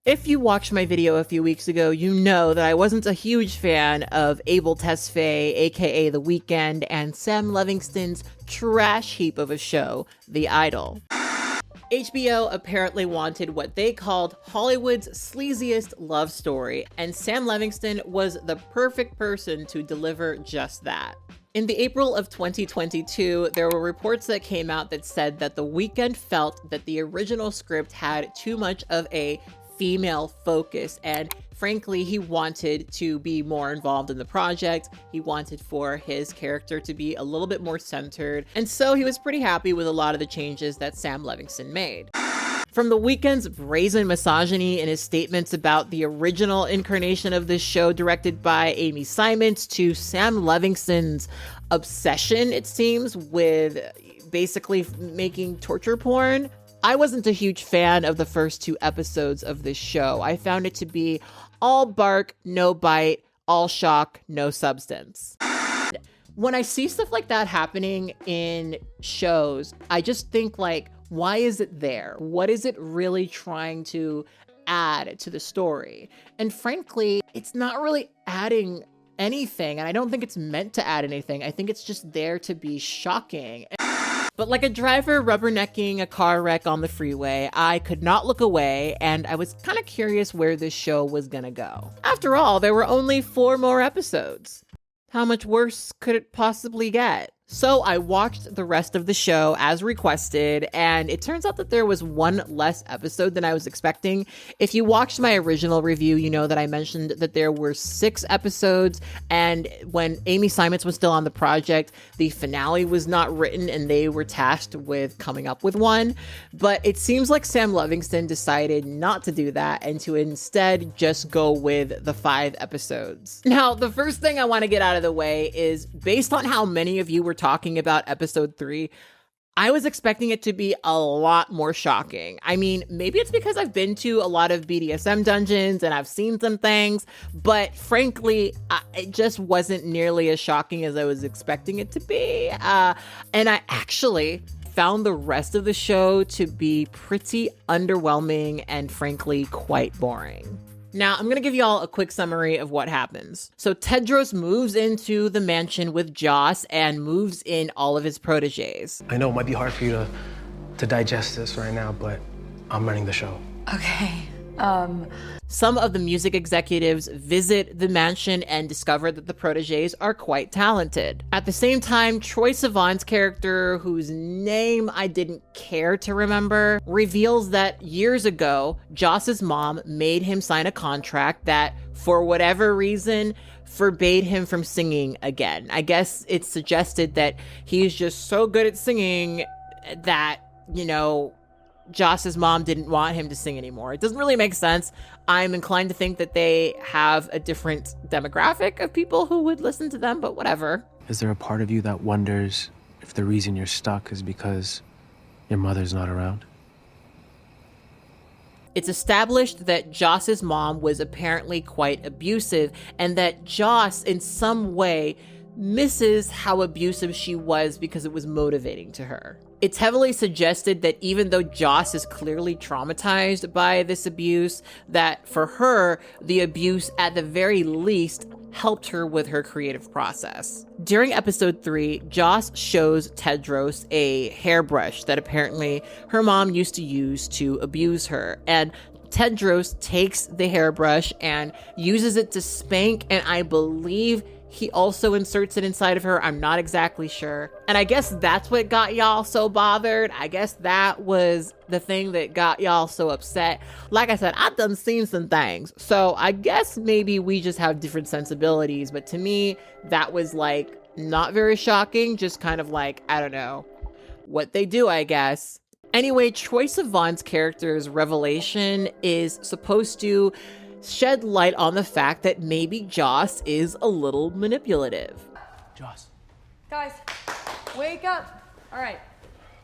If you watched my video a few weeks ago, you know that I wasn't a huge fan of Abel Tesfaye, aka The Weeknd, and Sam Levingston's trash heap of a show, The Idol. HBO apparently wanted what they called Hollywood's sleaziest love story, and Sam Levingston was the perfect person to deliver just that. In the April of 2022, there were reports that came out that said that The Weeknd felt that the original script had too much of a female focus, and frankly, he wanted to be more involved in the project. He wanted for his character to be a little bit more centered, and so he was pretty happy with a lot of the changes that Sam Levingston made. From The Weeknd's brazen misogyny in his statements about the original incarnation of this show directed by Amy Simons to Sam Levingston's obsession, it seems, with basically making torture porn, I wasn't a huge fan of the first 2 episodes of this show. I found it to be all bark, no bite, all shock, no substance. When I see stuff like that happening in shows, I just think like, why is it there? What is it really trying to add to the story? And frankly, it's not really adding anything, and I don't think it's meant to add anything. I think it's just there to be shocking. But like a driver rubbernecking a car wreck on the freeway, I could not look away, and I was kind of curious where this show was gonna go. After all, there were only 4 more episodes. How much worse could it possibly get? So I watched the rest of the show as requested, and it turns out that there was 1 less episode than I was expecting. If you watched my original review, you know that I mentioned that there were 6 episodes, and when Amy Simons was still on the project, the finale was not written and they were tasked with coming up with one. But it seems like Sam Levingston decided not to do that and to instead just go with the 5 episodes. Now, the first thing I want to get out of the way is, based on how many of you were talking about episode 3, I was expecting it to be a lot more shocking. I mean, maybe it's because I've been to a lot of BDSM dungeons and I've seen some things, but frankly, it just wasn't nearly as shocking as I was expecting it to be. And I actually found the rest of the show to be pretty underwhelming and frankly quite boring. Now, I'm going to give you all a quick summary of what happens. So Tedros moves into the mansion with Joss and moves in all of his proteges. I know it might be hard for you to digest this right now, but I'm running the show. Okay. Some of the music executives visit the mansion and discover that the proteges are quite talented. At the same time, Troye Sivan's character, whose name I didn't care to remember, reveals that years ago, Joss's mom made him sign a contract that, for whatever reason, forbade him from singing again. I guess it's suggested that he's just so good at singing that, you know, Joss's mom didn't want him to sing anymore. It doesn't really make sense. I'm inclined to think that they have a different demographic of people who would listen to them, but whatever. Is there a part of you that wonders if the reason you're stuck is because your mother's not around? It's established that Joss's mom was apparently quite abusive, and that Joss, in some way, misses how abusive she was because it was motivating to her. It's heavily suggested that even though Joss is clearly traumatized by this abuse, that for her, the abuse at the very least helped her with her creative process. During episode 3, Joss shows Tedros a hairbrush that apparently her mom used to use to abuse her, and Tedros takes the hairbrush and uses it to spank, and I believe he also inserts it inside of her. I'm not exactly sure. And I guess that's what got y'all so bothered. I guess that was the thing that got y'all so upset. Like I said, I've done seen some things, so I guess maybe we just have different sensibilities. But to me, that was like not very shocking. Just kind of like, I don't know what they do, I guess. Anyway, Troye Sivan's character's revelation is supposed to shed light on the fact that maybe Joss is a little manipulative. Joss. Guys, wake up. All right.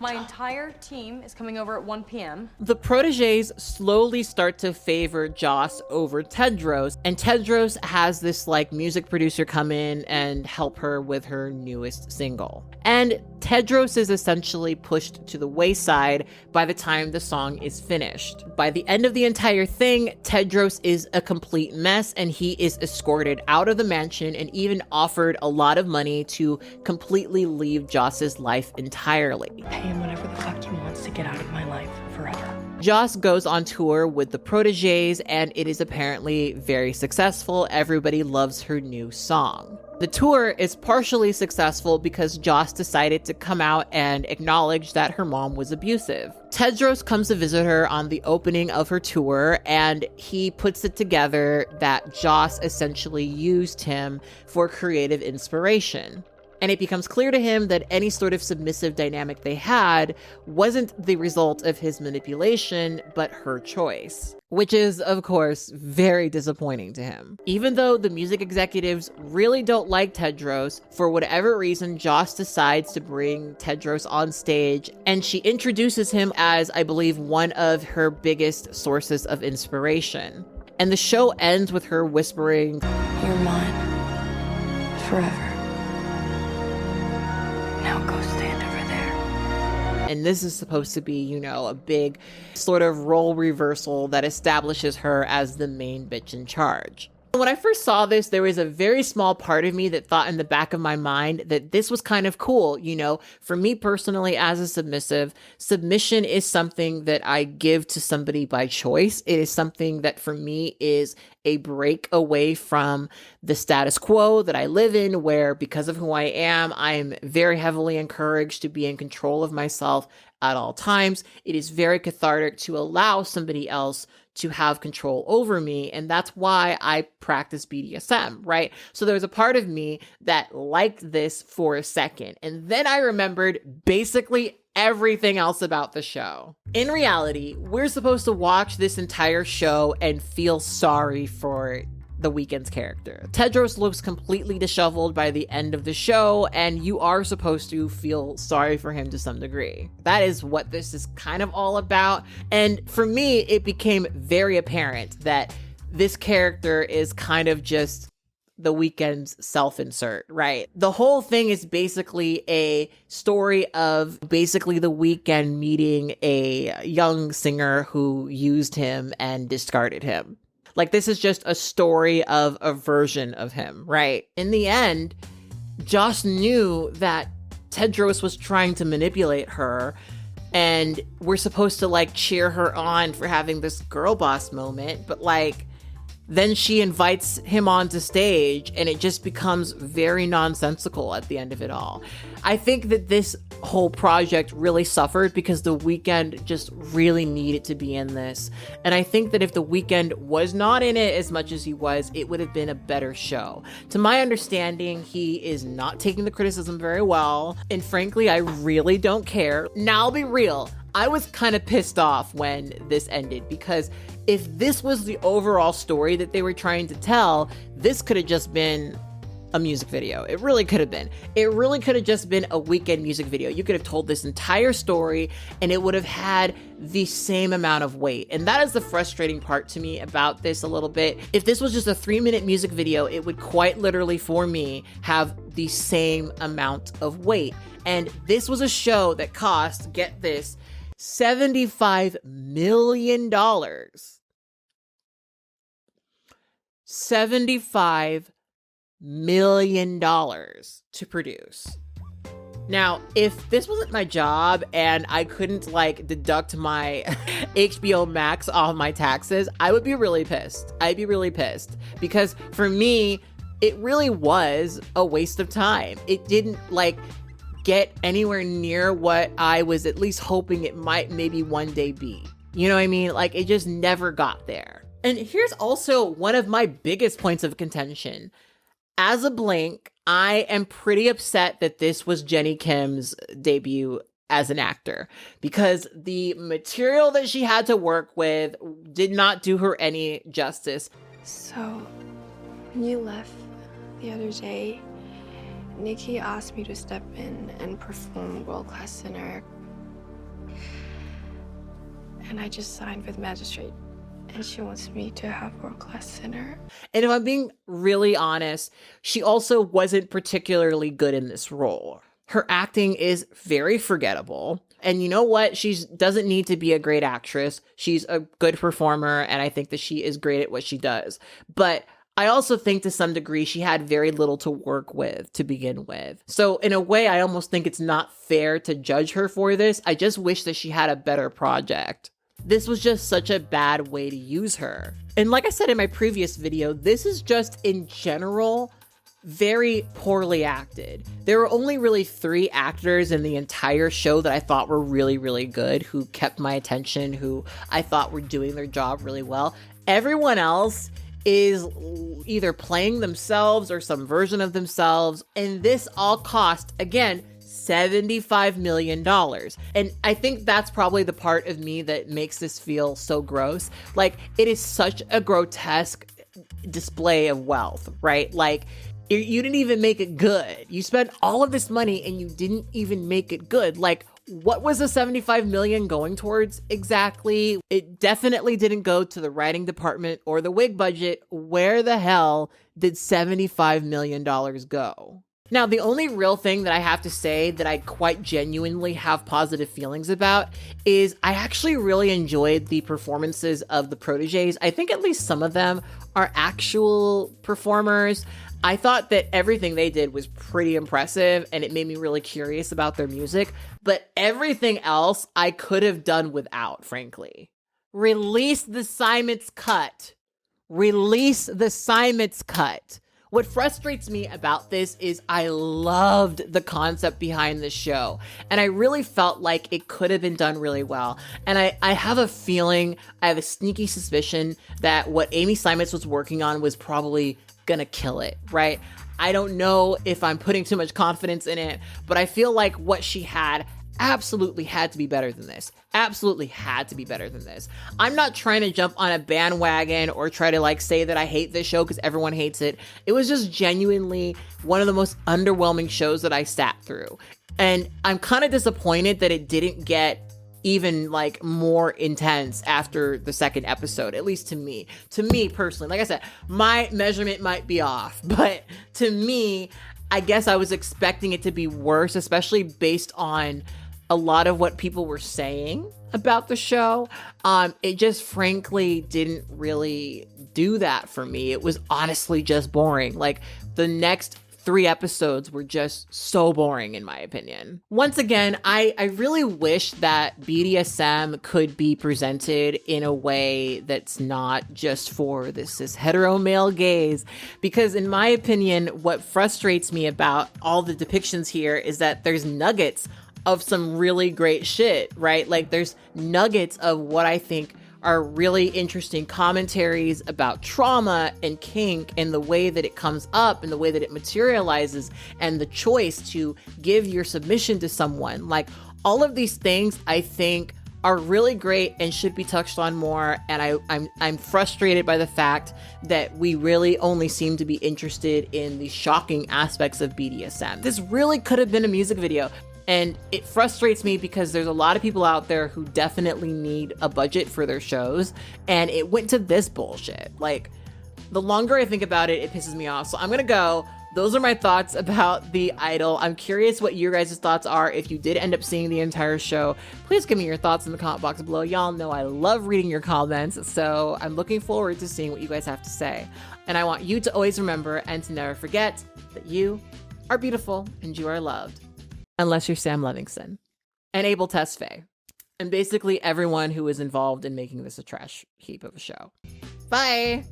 My entire team is coming over at 1 p.m. The proteges slowly start to favor Joss over Tedros, and Tedros has this like music producer come in and help her with her newest single. And Tedros is essentially pushed to the wayside by the time the song is finished. By the end of the entire thing, Tedros is a complete mess, and he is escorted out of the mansion and even offered a lot of money to completely leave Joss's life entirely. Pay him whatever the fuck he wants to get out of my life forever. Joss goes on tour with the proteges, and it is apparently very successful. Everybody loves her new song. The tour is partially successful because Joss decided to come out and acknowledge that her mom was abusive. Tedros comes to visit her on the opening of her tour, and he puts it together that Joss essentially used him for creative inspiration. And it becomes clear to him that any sort of submissive dynamic they had wasn't the result of his manipulation, but her choice. Which is, of course, very disappointing to him. Even though the music executives really don't like Tedros, for whatever reason, Joss decides to bring Tedros on stage, and she introduces him as, I believe, one of her biggest sources of inspiration. And the show ends with her whispering, "You're mine. Forever. Now go stand over there." and this is supposed to be, you know, a big sort of role reversal that establishes her as the main bitch in charge. When I first saw this, there was a very small part of me that thought in the back of my mind that this was kind of cool. You know, for me personally, as a submissive, submission is something that I give to somebody by choice. It is something that for me is a break away from the status quo that I live in, where because of who I am very heavily encouraged to be in control of myself at all times. It is very cathartic to allow somebody else to have control over me. And that's why I practice BDSM, right? So there was a part of me that liked this for a second. And then I remembered basically everything else about the show. In reality, we're supposed to watch this entire show and feel sorry for the Weeknd's character. Tedros looks completely disheveled by the end of the show, and you are supposed to feel sorry for him to some degree. That is what this is kind of all about. And for me, it became very apparent that this character is kind of just the Weeknd's self-insert, right? The whole thing is basically a story of basically the Weeknd meeting a young singer who used him and discarded him. Like, this is just a story of a version of him, right? In the end, Joss knew that Tedros was trying to manipulate her, and we're supposed to, like, cheer her on for having this girl boss moment, but, like, then she invites him onto stage, and it just becomes very nonsensical at the end of it all. I think that this whole project really suffered because the Weeknd just really needed to be in this. And I think that if the Weeknd was not in it as much as he was, it would have been a better show. To my understanding, he is not taking the criticism very well. And frankly, I really don't care. Now, I'll be real. I was kind of pissed off when this ended, because if this was the overall story that they were trying to tell, this could have just been a music video. It really could have been. It really could have just been a Weeknd music video. You could have told this entire story and it would have had the same amount of weight. And that is the frustrating part to me about this a little bit. If this was just a 3-minute music video, it would quite literally, for me, have the same amount of weight. And this was a show that cost, get this, $75 million. $75 million to produce. Now, if this wasn't my job and I couldn't like deduct my HBO Max off my taxes, I would be really pissed. I'd be really pissed because for me, it really was a waste of time. It didn't like get anywhere near what I was at least hoping it might maybe one day be. You know what I mean? Like, it just never got there. And here's also one of my biggest points of contention. As a Blink, I am pretty upset that this was Jenny Kim's debut as an actor, because the material that she had to work with did not do her any justice. So, when you left the other day, Nikki asked me to step in and perform World Class Dinner. And I just signed with magistrate. And she wants me to have world-class dinner. And if I'm being really honest, she also wasn't particularly good in this role. Her acting is very forgettable. And you know what? She doesn't need to be a great actress. She's a good performer, and I think that she is great at what she does. But I also think to some degree she had very little to work with to begin with. So in a way, I almost think it's not fair to judge her for this. I just wish that she had a better project. This was just such a bad way to use her. And like I said in my previous video, this is just in general very poorly acted. There were only really 3 actors in the entire show that I thought were really, really good, who kept my attention, who I thought were doing their job really well. Everyone else is either playing themselves or some version of themselves. And this all cost, again, $75 million. And I think that's probably the part of me that makes this feel so gross. Like, it is such a grotesque display of wealth, right? Like, you didn't even make it good. You spent all of this money and you didn't even make it good. Like, what was the $75 million going towards exactly? It definitely didn't go to the writing department or the wig budget. Where the hell did $75 million go? Now, the only real thing that I have to say that I quite genuinely have positive feelings about is I actually really enjoyed the performances of the proteges. I think at least some of them are actual performers. I thought that everything they did was pretty impressive and it made me really curious about their music, but everything else I could have done without, frankly. Release the Simon's cut. Release the Simon's cut. What frustrates me about this is I loved the concept behind the show, and I really felt like it could have been done really well. And I have a feeling, I have a sneaky suspicion that what Amy Seimetz was working on was probably gonna kill it, right? I don't know if I'm putting too much confidence in it, but I feel like what she had absolutely had to be better than this. Absolutely had to be better than this. I'm not trying to jump on a bandwagon or try to like say that I hate this show because everyone hates it. It was just genuinely one of the most underwhelming shows that I sat through. And I'm kind of disappointed that it didn't get even like more intense after the second episode, at least to me personally. Like I said, my measurement might be off, but to me, I guess I was expecting it to be worse, especially based on a lot of what people were saying about the show. It just frankly didn't really do that for me. It was honestly just boring. Like, the next 3 episodes were just so boring, in my opinion. Once again, I really wish that BDSM could be presented in a way that's not just for this hetero male gaze, because in my opinion, what frustrates me about all the depictions here is that there's nuggets of some really great shit, right? Like, there's nuggets of what I think are really interesting commentaries about trauma and kink and the way that it comes up and the way that it materializes and the choice to give your submission to someone. Like, all of these things I think are really great and should be touched on more. And I'm frustrated by the fact that we really only seem to be interested in the shocking aspects of BDSM. This really could have been a music video. And it frustrates me because there's a lot of people out there who definitely need a budget for their shows, and it went to this bullshit. Like, the longer I think about it, it pisses me off. So I'm gonna go. Those are my thoughts about The Idol. I'm curious what your guys' thoughts are. If you did end up seeing the entire show, please give me your thoughts in the comment box below. Y'all know I love reading your comments, so I'm looking forward to seeing what you guys have to say. And I want you to always remember and to never forget that you are beautiful and you are loved. Unless you're Sam Levinson and Abel Tesfaye, and basically everyone who was involved in making this a trash heap of a show. Bye!